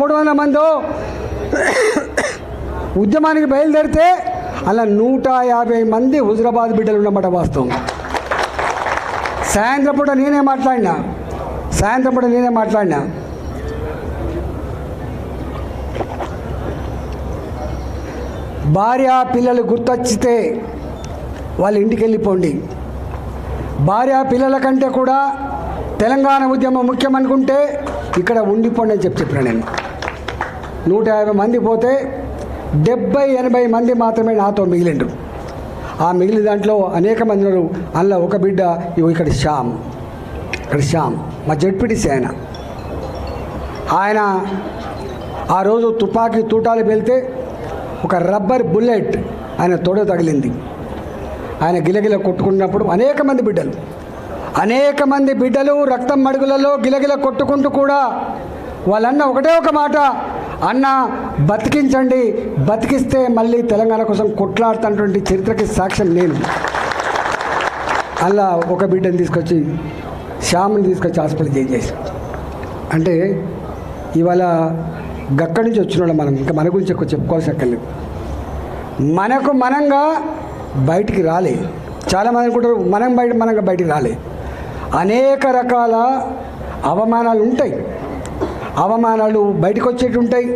300 మంది ఉద్యమానికి బయలుదేరితే అలా 150 మంది హుజరాబాద్ బిడ్డలు ఉన్నమాట వాస్తవం. సాయంత్రం పూట నేనే మాట్లాడినా భార్య పిల్లలు గుర్తొచ్చితే వాళ్ళ ఇంటికి వెళ్ళిపోండి. భార్య పిల్లల కంటే కూడా తెలంగాణ ఉద్యమం ముఖ్యం అనుకుంటే ఇక్కడ ఉండిపోండి అని చెప్పిన నేను. 150 మంది పోతే 70-80 మంది మాత్రమే నాతో మిగిలిండ్రు. ఆ మిగిలిన దాంట్లో అనేక మంది ఉన్నారు. అందులో ఒక బిడ్డ ఇక్కడ శ్యామ్ మా జడ్పీటీసీ ఆయన ఆ రోజు తుపాకీ తూటాలు వెళ్తే ఒక రబ్బర్ బుల్లెట్ ఆయన తొడ తగిలింది. ఆయన గిలగిల కొట్టుకున్నప్పుడు అనేక మంది బిడ్డలు రక్తం మడుగులలో గిలగిల కొట్టుకుంటూ కూడా వాళ్ళన్న ఒకటే ఒక మాట, అన్న బతికించండి, బతికిస్తే మళ్ళీ తెలంగాణ కోసం కొట్లాడుతున్నటువంటి చరిత్రకి సాక్ష్యం నేను. అలా ఒక బిడ్డని తీసుకొచ్చి శ్యామ్ని తీసుకొచ్చి హాస్పిటల్ చేసి అంటే ఇవాళ గక్కడి నుంచి వచ్చిన మనం ఇంకా మన గురించి ఎక్కువ చెప్పుకోవాల్సి అక్కర్లేదు. మనంగా బయటికి రాలే. చాలామంది అనుకుంటారు మనంగా బయటికి రాలే. అనేక రకాల అవమానాలు ఉంటాయి. అవమానాలు బయటకు వచ్చేటి ఉంటాయి,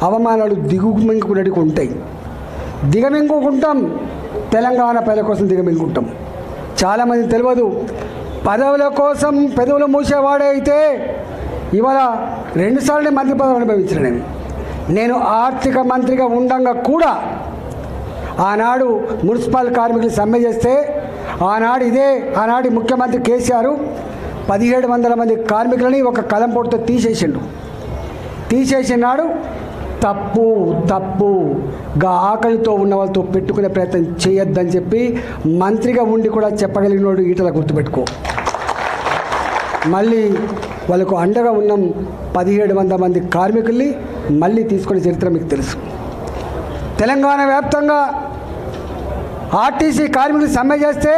అవమానాలు దిగుమింగుకునేటివి ఉంటాయి. దిగమింగుకుంటాం, తెలంగాణ ప్రజల కోసం దిగమింగుకుంటాం. చాలామంది తెలియదు, పదవుల కోసం పెదవులు మూసేవాడే అయితే ఇవాళ 2 సార్లు మంత్రి పదవి అనుభవించిన నేను ఆర్థిక మంత్రిగా ఉండంగా కూడా ఆనాడు మున్సిపల్ కార్మికులు సమ్మె చేస్తే ఆనాటి ముఖ్యమంత్రి కేసీఆర్ 1700 మంది కార్మికులని ఒక కలంపోటుతో తీసేసినాడు. తప్పుగా ఆకలితో ఉన్న వాళ్ళతో పెట్టుకునే ప్రయత్నం చేయొద్దని చెప్పి మంత్రిగా ఉండి కూడా చెప్పగలిగినోడు ఈటల గుర్తుపెట్టుకో. మళ్ళీ వాళ్ళకు అండగా ఉన్న 1700 మంది కార్మికుల్ని మళ్ళీ తీసుకునే చరిత్ర మీకు తెలుసు. తెలంగాణ వ్యాప్తంగా ఆర్టీసీ కార్మికులు సమ్మె చేస్తే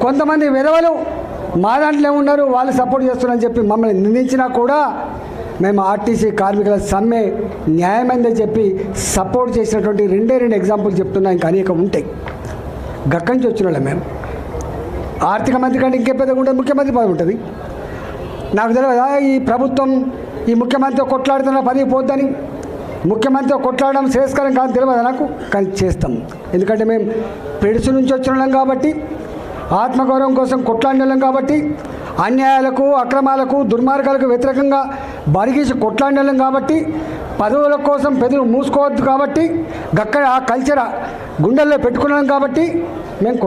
కొంతమంది విధవలు మా దాంట్లో ఉన్నారు, వాళ్ళు సపోర్ట్ చేస్తున్నారని చెప్పి మమ్మల్ని నిందించినా కూడా మేము ఆర్టీసీ కార్మికుల సమ్మె న్యాయమైందని చెప్పి సపోర్ట్ చేసినటువంటి 2 ఎగ్జాంపుల్ చెప్తున్నా. ఇంకా అనేక ఉంటాయి. గక్కడి నుంచి వచ్చిన వాళ్ళం మేము. ఆర్థిక మంత్రి కంటే ఇంకే పెద్దగా ఉంటుంది, ముఖ్యమంత్రి పదవి ఉంటుంది. నాకు తెలియదా ఈ ప్రభుత్వం ఈ ముఖ్యమంత్రితో కొట్లాడుతున్న పదవి పోద్దని? ముఖ్యమంత్రితో కొట్లాడడం శ్రేయస్కరం కాదని తెలియదు నాకు, కానీ చేస్తాం. ఎందుకంటే మేము పెడుసు నుంచి వచ్చిన వాళ్ళం కాబట్టి, ఆత్మగౌరవం కోసం కొట్లాడిన వాళ్ళం కాబట్టి, అన్యాయాలకు అక్రమాలకు దుర్మార్గాలకు వ్యతిరేకంగా బరిగీసి కొట్లాడిన వాళ్ళం కాబట్టి, పదవుల కోసం పెదవులు మూసుకోవద్దు కాబట్టి, గక్కడ ఆ కల్చర్ గుండెల్లో పెట్టుకున్నాం కాబట్టి మేము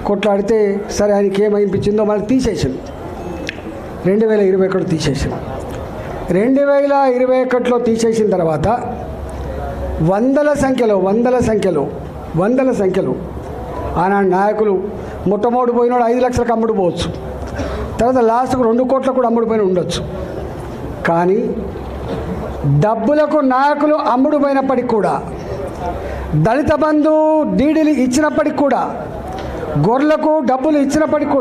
కొట్లాడితే సరే ఆయనకి ఏమనిపించిందో మళ్ళీ తీసేసాడు. 2021 తీసేసాడు. 2021లో తీసేసిన తర్వాత వందల సంఖ్యలో ఆనాడు నాయకులు మొట్టమొదటి పోయినాడు 5 లక్షలకు అమ్ముడు పోవచ్చు, తర్వాత లాస్ట్కు 2 కోట్లకు కూడా అమ్ముడుపోయిన ఉండొచ్చు. కానీ డబ్బులకు నాయకులు అమ్ముడు పోయినప్పటికి కూడా, దళిత బంధు డీడీలు ఇచ్చినప్పటికి కూడా, గొర్రెలకు డబ్బులు ఇచ్చినప్పటికి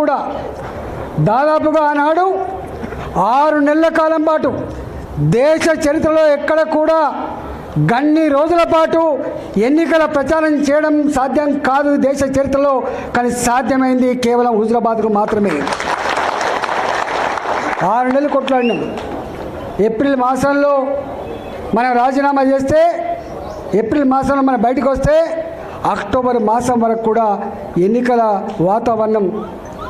కూడా దాదాపుగా ఆనాడు 6 నెలల కాలం పాటు దేశ చరిత్రలో ఎక్కడ కూడా గన్ని రోజుల పాటు ఎన్నికల ప్రచారం చేయడం సాధ్యం కాదు దేశ చరిత్రలో. కానీ సాధ్యమైంది కేవలం హుజరాబాద్కు మాత్రమే. 6 నెలలు కొట్లాడినాం. ఏప్రిల్ మాసంలో మనం రాజీనామా చేస్తే, ఏప్రిల్ మాసంలో మనం బయటకు వస్తే, అక్టోబర్ మాసం వరకు కూడా ఎన్నికల వాతావరణం,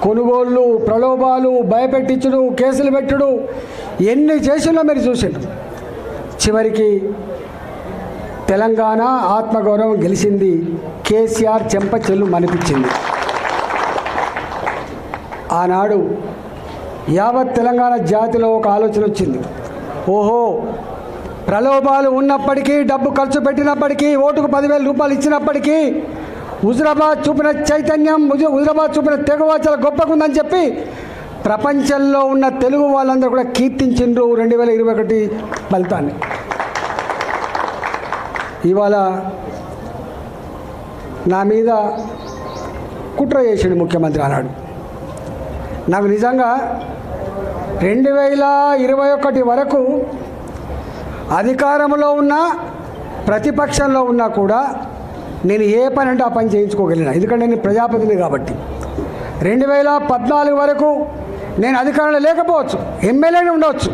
కొనుగోళ్ళు, ప్రలోభాలు, భయపెట్టించుడు, కేసులు పెట్టుడు, ఎన్ని చేసినా మీరు చూసిండు. చివరికి తెలంగాణ ఆత్మగౌరవం గెలిచింది. కేసీఆర్ చెంప చెల్లు మనిపించింది. ఆనాడు యావత్ తెలంగాణ జాతిలో ఒక ఆలోచన వచ్చింది. ఓహో, ప్రలోభాలు ఉన్నప్పటికీ, డబ్బు ఖర్చు పెట్టినప్పటికీ, ఓటుకు 10,000 రూపాయలు ఇచ్చినప్పటికీ హుజరాబాద్ చూపిన చైతన్యం, హుజరాబాద్ చూపిన తెగువ చాలా గొప్పగా ఉందని చెప్పి ప్రపంచంలో ఉన్న తెలుగు వాళ్ళందరూ కూడా కీర్తించిండ్రు 2021 ఫలితాన్ని. ఇవాళ నా మీద కుట్ర చేసిండు ముఖ్యమంత్రి. అన్నాడు నాకు నిజంగా 2021 వరకు అధికారంలో ఉన్నా ప్రతిపక్షంలో ఉన్నా కూడా నేను ఏ పని అంటే ఆ పని చేయించుకోగలిగిన, ఎందుకంటే నేను ప్రజాప్రతినిధి కాబట్టి. 2014 వరకు నేను అధికారంలో లేకపోవచ్చు, ఎమ్మెల్యేనే ఉండవచ్చు,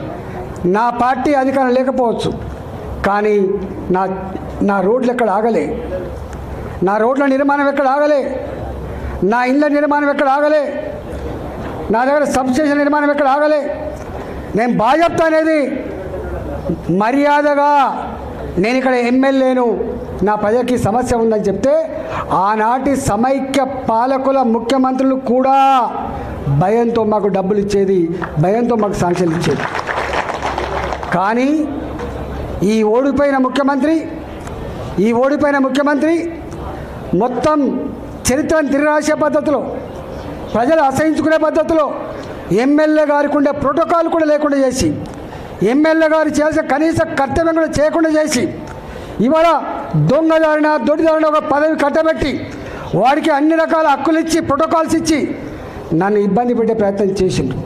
నా పార్టీ అధికారం లేకపోవచ్చు, కానీ నా రోడ్లు ఎక్కడ ఆగలే, నా రోడ్ల నిర్మాణం ఎక్కడ ఆగలే, నా ఇళ్ళ నిర్మాణం ఎక్కడ ఆగలే, నా దగ్గర సబ్స్టేషన్ నిర్మాణం ఎక్కడ ఆగలే. నేను భాజపా అనేది మర్యాదగా నేను ఇక్కడ ఎమ్మెల్యేను, నా ప్రజలకి సమస్య ఉందని చెప్తే ఆనాటి సమైక్య పాలకుల ముఖ్యమంత్రులు కూడా భయంతో మాకు డబ్బులు ఇచ్చేది, భయంతో మాకు శాంక్షన్లు ఇచ్చేది. కానీ ఈ ఓడిపోయిన ముఖ్యమంత్రి మొత్తం చరిత్రను తిరగరాసే పద్ధతిలో, ప్రజలు అసహించుకునే పద్ధతిలో ఎమ్మెల్యే గారికి ఉండే ప్రోటోకాల్ కూడా లేకుండా చేసి, ఎమ్మెల్యే గారు చేసే కనీస కర్తవ్యం కూడా చేయకుండా చేసి, ఇవాళ దొంగదారిన దొడ్డిదారిన ఒక పదవి కట్టబెట్టి వాడికి అన్ని రకాల హక్కులు ఇచ్చి ప్రోటోకాల్స్ ఇచ్చి నన్ను ఇబ్బంది పెట్టే ప్రయత్నం చేసిండు.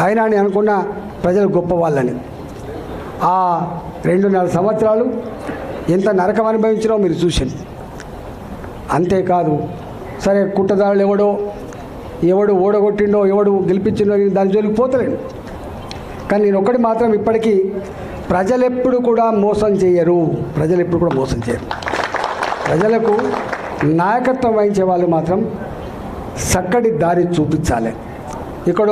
అయినా నేను అనుకున్న ప్రజలు గొప్ప వాళ్ళని. ఆ 2.5 సంవత్సరాలు ఎంత నరకం అనుభవించినో మీరు చూసింది. అంతేకాదు, సరే కుట్రదారులు ఎవడు ఓడగొట్టిండో, ఎవడు గెలిపించిండో దాని జోలికి పోతలేను. కానీ నేను ఒక్కటి మాత్రం ఇప్పటికీ ప్రజలెప్పుడు కూడా మోసం చేయరు. ప్రజలకు నాయకత్వం వహించే వాళ్ళు మాత్రం చక్కటి దారి చూపించాలి. ఇక్కడ